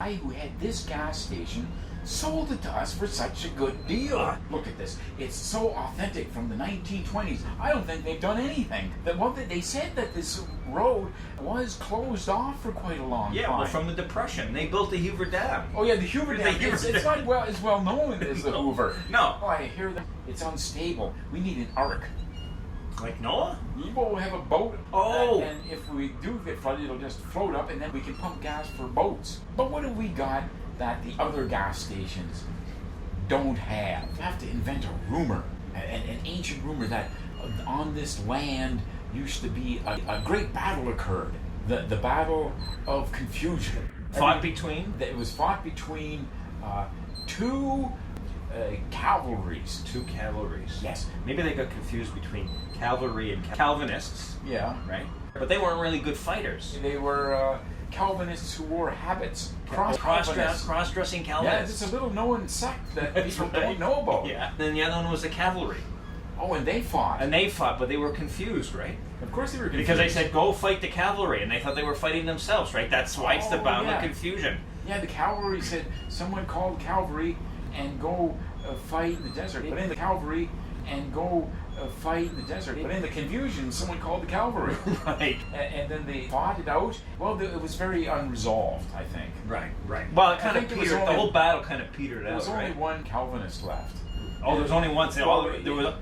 guy who had this gas station sold it to us for such a good deal. Look at this. It's so authentic from the 1920s. I don't think they've done anything. They said that this road was closed off for quite a long time. Yeah, well, from the Depression. They built the Hoover Dam. Oh yeah, the Hoover Dam. It's not as well known as the Hoover. No. Oh, I hear that it's unstable. We need an ark. Like Noah? We will have a boat. Oh. And if we do get flooded, it'll just float up, and then we can pump gas for boats. But what have we got that the other gas stations don't have? We have to invent a rumor, an ancient rumor that on this land used to be a great battle occurred. The Battle of Confusion. Fought between? It was fought between two cavalries. Two cavalries. Yes. Maybe they got confused between cavalry and Calvinists. Yeah. Right? But they weren't really good fighters. They were Calvinists who wore habits. Cross-dressing Calvinists. Yeah, it's a little known sect that people don't know about. Yeah. Then the other one was the cavalry. Oh, and they fought. But they were confused, right? Of course they were confused. Because they said, go fight the cavalry, and they thought they were fighting themselves, right? That's why it's the Battle of Confusion. Yeah, the cavalry said, someone called cavalry and go fight in the desert. But in the cavalry and go fight in the desert. But in the confusion, someone called the cavalry. Right. And then they fought it out. Well, it was very unresolved, I think. Right. Well, it kind of petered. The whole battle kind of petered out, There was only one Calvinist left. Oh, there was only one.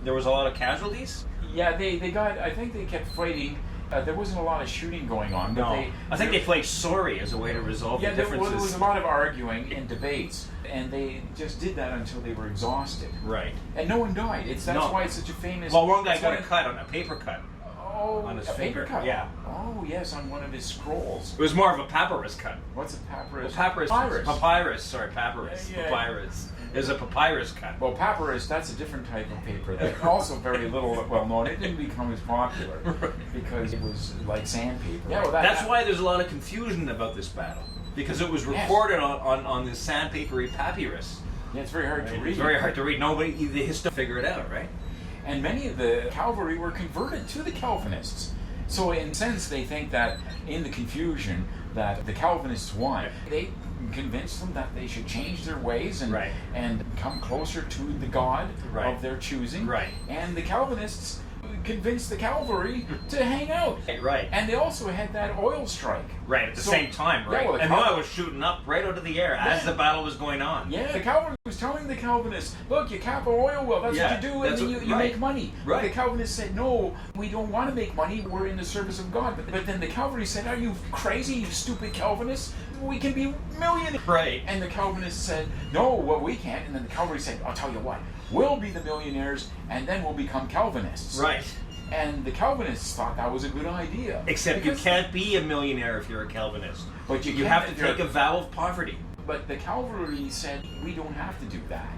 There was a lot of casualties? Yeah, they got, I think they kept fighting. There wasn't a lot of shooting going on. But no. I think they played sorry as a way to resolve the differences. There was a lot of arguing and debates, and they just did that until they were exhausted. Right. And no one died. That's why it's such a famous... Well, one guy got a cut on a paper cut. Oh, on his paper finger. cut? Yeah. Oh, yes, on one of his scrolls. It was more of a papyrus cut. What's a papyrus? Papyrus. Papyrus. Papyrus. Yeah. Papyrus. It was a papyrus cut. Well, papyrus, that's a different type of paper. That's also very little well known. It didn't become as popular because it was like sandpaper. Yeah, well, that's why there's a lot of confusion about this battle. Because it was recorded on this sandpapery papyrus. Yeah, it's very hard to read. It's very hard to read. Nobody, the history figure it out, right? And many of the cavalry were converted to the Calvinists. So in a sense, they think that in the confusion that the Calvinists won. They convinced them that they should change their ways and come closer to the God of their choosing. Right. And the Calvinists convinced the cavalry to hang out. Right. And they also had that oil strike. Right, at the same time, right? Yeah, well, and the oil was shooting up right out of the air as the battle was going on. Yeah, the cavalry was telling the Calvinists, look, you cap an oil well, that's what you do, and then you make money. Right. But the Calvinists said, no, we don't want to make money, we're in the service of God. But then the cavalry said, are you crazy, you stupid Calvinists? We can be millionaires. Right. And the Calvinists said, no, well, we can't. And then the cavalry said, I'll tell you what, we'll be the millionaires, and then we'll become Calvinists. Right. And the Calvinists thought that was a good idea. Except you can't be a millionaire if you're a Calvinist. But you have to take a vow of poverty. But the cavalry said, we don't have to do that.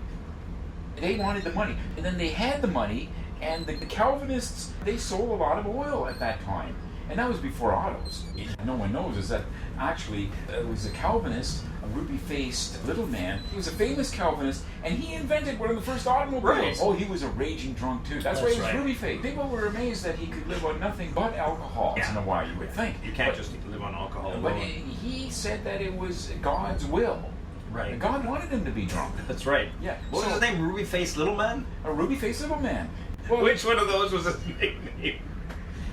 They wanted the money. And then they had the money, and the Calvinists, they sold a lot of oil at that time. And that was before autos. No one knows is that actually it was a Calvinist, a ruby-faced little man. He was a famous Calvinist, and he invented one of the first automobiles. Right. Oh, he was a raging drunk too. That's why he was ruby-faced. People were amazed that he could live on nothing but alcohol. Once in a while, you would think. You can't just live on alcohol alone. But he said that it was God's will. Right. God wanted him to be drunk. That's right. Yeah. What was his name? Ruby-faced little man? A ruby-faced little man. Well, which one of those was his nickname?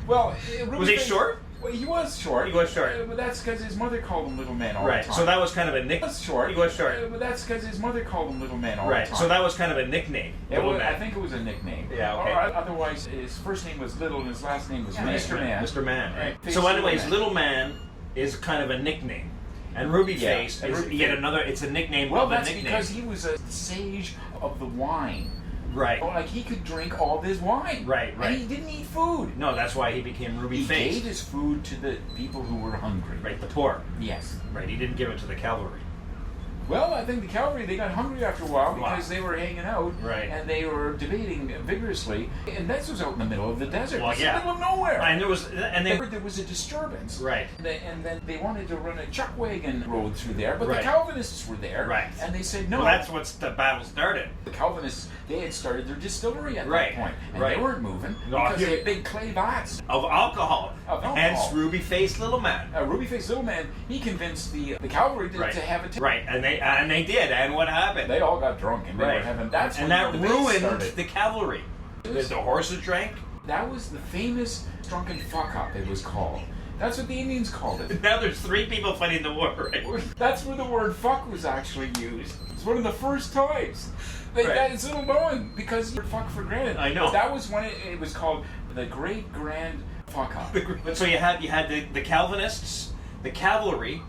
Well, was he short? Well, he was short. He was short. But that's because his mother called him Little Man all the time. So that was kind of a nickname. He was short. He was short. But that's because his mother called him Little Man all the time. So that was kind of a nickname. I think it was a nickname. Yeah, okay. Or otherwise, his first name was Little and his last name was Mr. Man. Mr. Man, right. So anyways, Little Man is kind of a nickname. And Ruby Face is yet another, it's a nickname of a nickname. Well, that's because he was a sage of the wine. Right. Like he could drink all this wine. Right. And he didn't eat food. No, that's why he became Ruby Face. He gave his food to the people who were hungry. Right, the poor. Yes. Right, he didn't give it to the cavalry. Well, I think the cavalry, they got hungry after a while because they were hanging out and they were debating vigorously. And this was out in the middle of the desert. Well, it's in the middle of nowhere. And there was a disturbance. Right. And then they wanted to run a chuck wagon road through there, but the Right. Calvinists were there. Right. And they said no. Well, that's what the battle started. The Calvinists, they had started their distillery at Right. that point. And Right. they weren't moving No, because they had big clay vats. Of alcohol. Hence Ruby-Faced Little Man. Ruby-Faced Little Man, he convinced the cavalry to have a Right, and they did, and what happened? They all got drunk and they were having that's and when that the debate ruined started. the cavalry. The horses drank. That was the famous drunken fuck up, it was called. That's what the Indians called it. Now there's 3 people fighting the war, right? That's where the word fuck was actually used. It's one of the first times. It's little known because you're fuck for granted. I know. That was when it was called the Great Grand Fuck Up. So you had the Calvinists, the cavalry,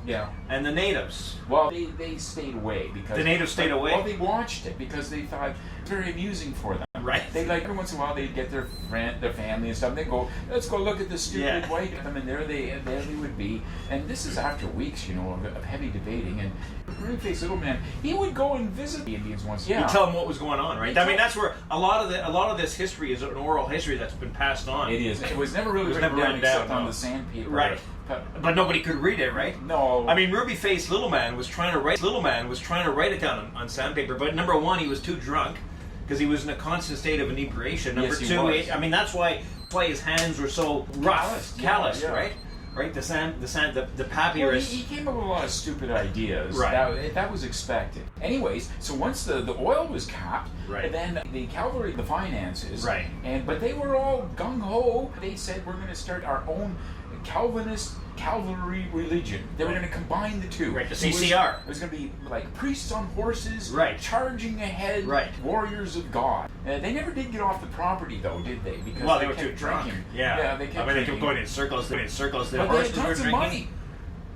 and the natives. Well, they stayed away because the natives stayed away. Well, they watched it because they thought it was very amusing for them. Right. They every once in a while they'd get their family and stuff. And they'd go, let's go look at the stupid white. And there they would be. And this is after weeks, of heavy debating. And Ruby-Faced Little Man, he would go and visit the Indians once. You tell them what was going on, right? I mean, that's where a lot of this history is an oral history that's been passed on. It is. It was never really written down except on the sandpaper. Right. But nobody could read it, right? No. I mean, Ruby-Faced Little Man was trying to write it down on sandpaper, but number 1, he was too drunk because he was in a constant state of inebriation. Number 2, I mean, that's why his hands were so rough, calloused, right? Right, the papyrus. Well, he came up with a lot of stupid ideas. Right. That was expected. Anyways, so once the oil was capped, then the cavalry, the finances, but they were all gung ho. They said we're going to start our own Calvinist Cavalry Religion. They were going to combine the two. Right, the CCR. It was going to be like priests on horses, charging ahead, warriors of God. They never did get off the property, though, did they? Because they were too drunk. Yeah, they kept they kept going in circles. The but horses they had were tons of drinking. money.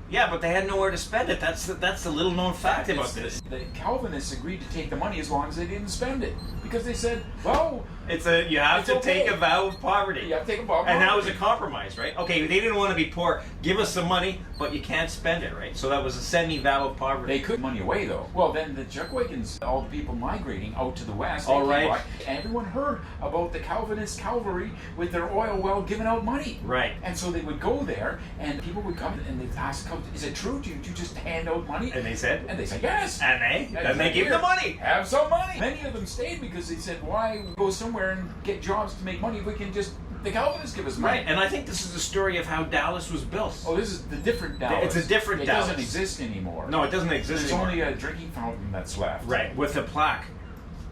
Yeah, but they had nowhere to spend it. That's the little known fact about this. The Calvinists agreed to take the money as long as they didn't spend it, because they said, well, you have to take a vow of poverty. You have to take a vow of and poverty. that was a compromise, right? Okay, they didn't want to be poor. Give us some money, but you can't spend it, right? So that was a semi-vow of poverty. They could money away, though. Well, then the Chuckwagons, all the people migrating out to the west, and everyone heard about the Calvinist cavalry with their oil well giving out money. Right. And so they would go there, and people would come and they'd ask, is it true? Do you just hand out money? And they said? And they said, yes. And they give the money. Have some money. Many of them stayed because they said, why go somewhere and get jobs to make money if we can just, the Calvinists give us money. Right, and I think this is the story of how Dallas was built. Oh, this is the different Dallas. It's a different Dallas. It doesn't exist anymore. No, it doesn't exist There's anymore. only a drinking fountain that's left. Right, with a plaque.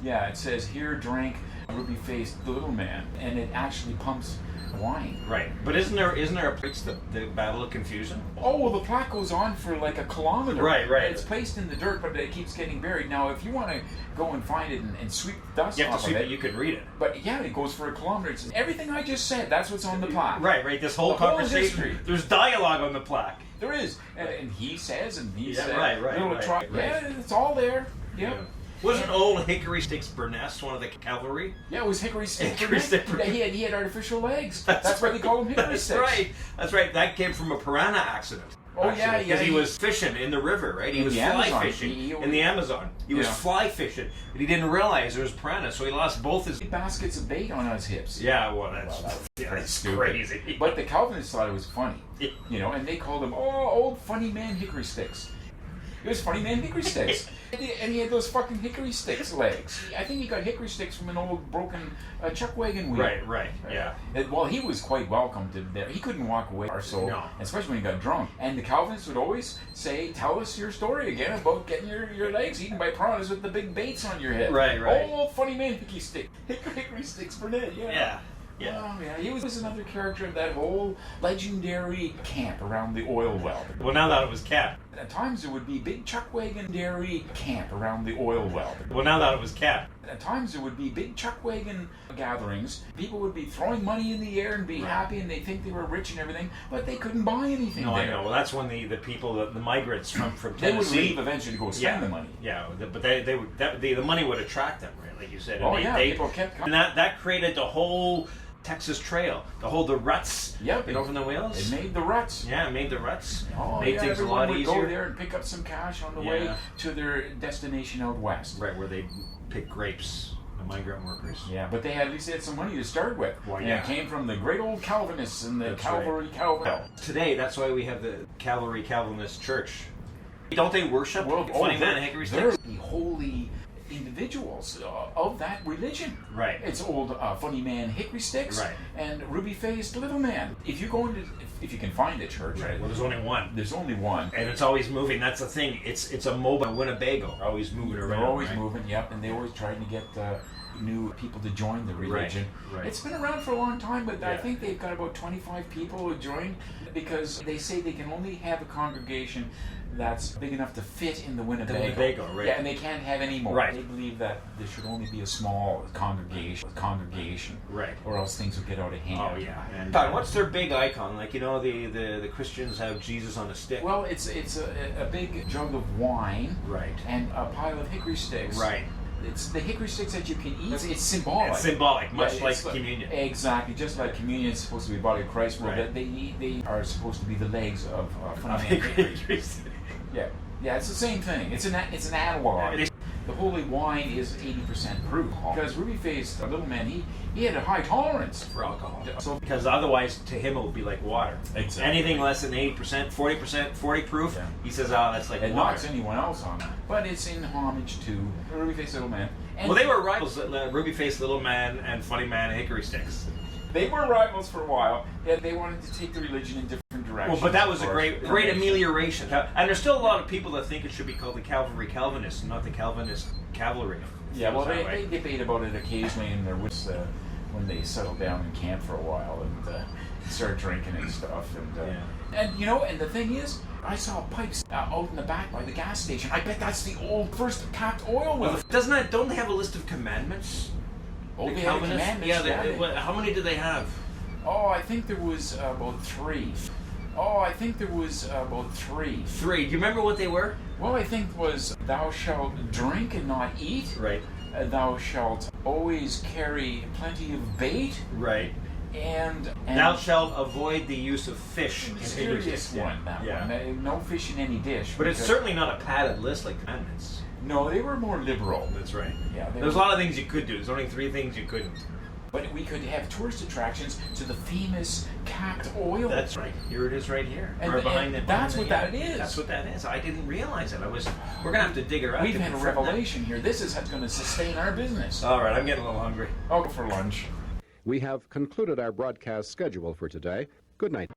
Yeah, it says, here drank Ruby-Faced Little Man, and it actually pumps wine. Right, but isn't there a place, the Battle of Confusion? Oh, well, the plaque goes on for like a kilometer. Right. It's placed in the dirt, but it keeps getting buried. Now, if you want to go and find it and sweep dust you have off to sweep of it. You can read it. But yeah, it goes for a kilometer. It's everything I just said. That's what's on the plaque. Right. This whole conversation. History. There's dialogue on the plaque. There is, and he says, and he says. Right. Yeah, it's all there. Yep. Yeah. Wasn't old Hickory Sticks Burness one of the cavalry? Yeah, it was Hickory Sticks Burness. He had artificial legs. That's why they call him Hickory Sticks. That's right. That came from a piranha accident. Oh, yeah. Because he was fishing in the river, right? He was fly fishing in the Amazon. He was fly fishing, but he didn't realize there was piranha, so he lost both his baskets of bait on his hips. Yeah, well, that's crazy. But the Calvinists thought it was funny, and they called him, old funny man Hickory Sticks. It was funny man Hickory Sticks. And he had those fucking Hickory Sticks legs. I think he got Hickory Sticks from an old broken chuck wagon wheel. Right, yeah. Well, he was quite welcome to there. He couldn't walk away, especially when he got drunk. And the Calvinists would always say, tell us your story again about getting your legs eaten by piranhas with the big baits on your head. Right. Old funny man Hickory Sticks Burnett, Yeah. Oh, yeah, he was another character of that whole legendary camp around the oil well. Well, now that it was capped. At times there would be big chuck wagon dairy camp around the oil well. Well, now that it was capped. At times there would be big chuck wagon gatherings. People would be throwing money in the air and be happy, and they think they were rich and everything, but they couldn't buy anything. No, I know. Well, that's when the people, the migrants from Tennessee, they would leave eventually to go spend the money. Yeah, but the money would attract them, right? Like you said. And people kept coming. And that created the whole Texas Trail to hold the ruts. Yep. You know, from the whales. It made the ruts. Yeah, it made the ruts. Oh, made yeah, things a lot everyone would easier. go there and pick up some cash on the way to their destination out west. Right, where they pick grapes, the migrant workers. Yeah, but at least they had some money to start with. Well, and it came from the great old Calvinists and the That's Cavalry Calvinist. Today, that's why we have the Cavalry Calvinist Church. Don't they worship funny man hickory they're sticks? the holy individuals of that religion. Right. It's old funny man hickory sticks and ruby-faced little man. If you go into, if you can find a church, Right. Well, there's only one. There's only one. And it's always moving. That's the thing. It's a mobile Winnebago. Always moving around. They're always right? moving, yep, and they're always trying to get new people to join the religion. Right. It's been around for a long time, but I think they've got about 25 people who join because they say they can only have a congregation that's big enough to fit in the Winnebago. The Winnebago, right. Yeah, and they can't have any more. Right. They believe that there should only be a small congregation. Right. Or else things would get out of hand. Oh, yeah. And Todd, what's their big icon? Like, you know, the Christians have Jesus on a stick. Well, it's a big jug of wine. Right. And a pile of hickory sticks. Right. It's the hickory sticks that you can eat. It's symbolic. It's symbolic, much like communion. Exactly, just like communion is supposed to be the body of Christ. Well, they are supposed to be the legs of hickory. Yeah, it's the same thing. It's an analog. The holy wine is 80% proof because ruby-faced little man, he had a high tolerance For alcohol. So Because otherwise, to him, it would be like water. Exactly. Anything less than 80%, 40%, 40 proof, he says, oh, that's like it water. knocks anyone else on. But it's in homage to the ruby-faced little man. And Well, they were rivals, ruby-faced little man and funny man hickory sticks. They were rivals for a while. Yeah, they wanted to take the religion in different directions. Well, but that was a great amelioration. And there's still a lot of people that think it should be called the Cavalry Calvinists, not the Calvinist Cavalry. Yeah, well, they debate about it occasionally in their woods when they settle down and camp for a while and start drinking and stuff. And you know, and the thing is, I saw pipes out in the back by the gas station. I bet that's the old first capped oil well. Don't they have a list of commandments? Oh, The Calvinists? Yeah, how many do they have? Oh, I think there was about 3. Three. Do you remember what they were? Well, I think it was thou shalt drink and not eat. Right. Thou shalt always carry plenty of bait. Right. And thou shalt avoid the use of fish. Mysterious one, that one. No fish in any dish. But it's certainly not a padded list like commandments. No, they were more liberal. That's right. Yeah, there's a lot of things you could do. There's only 3 things you couldn't. But we could have tourist attractions to the famous capped oil. That's right. Here it is right here. And, right behind it. That's what that is. That's what that is. I didn't realize it. We're going to have to dig her out. We've had a revelation here. This is going to sustain our business. All right, I'm getting a little hungry. I'll go for lunch. We have concluded our broadcast schedule for today. Good night.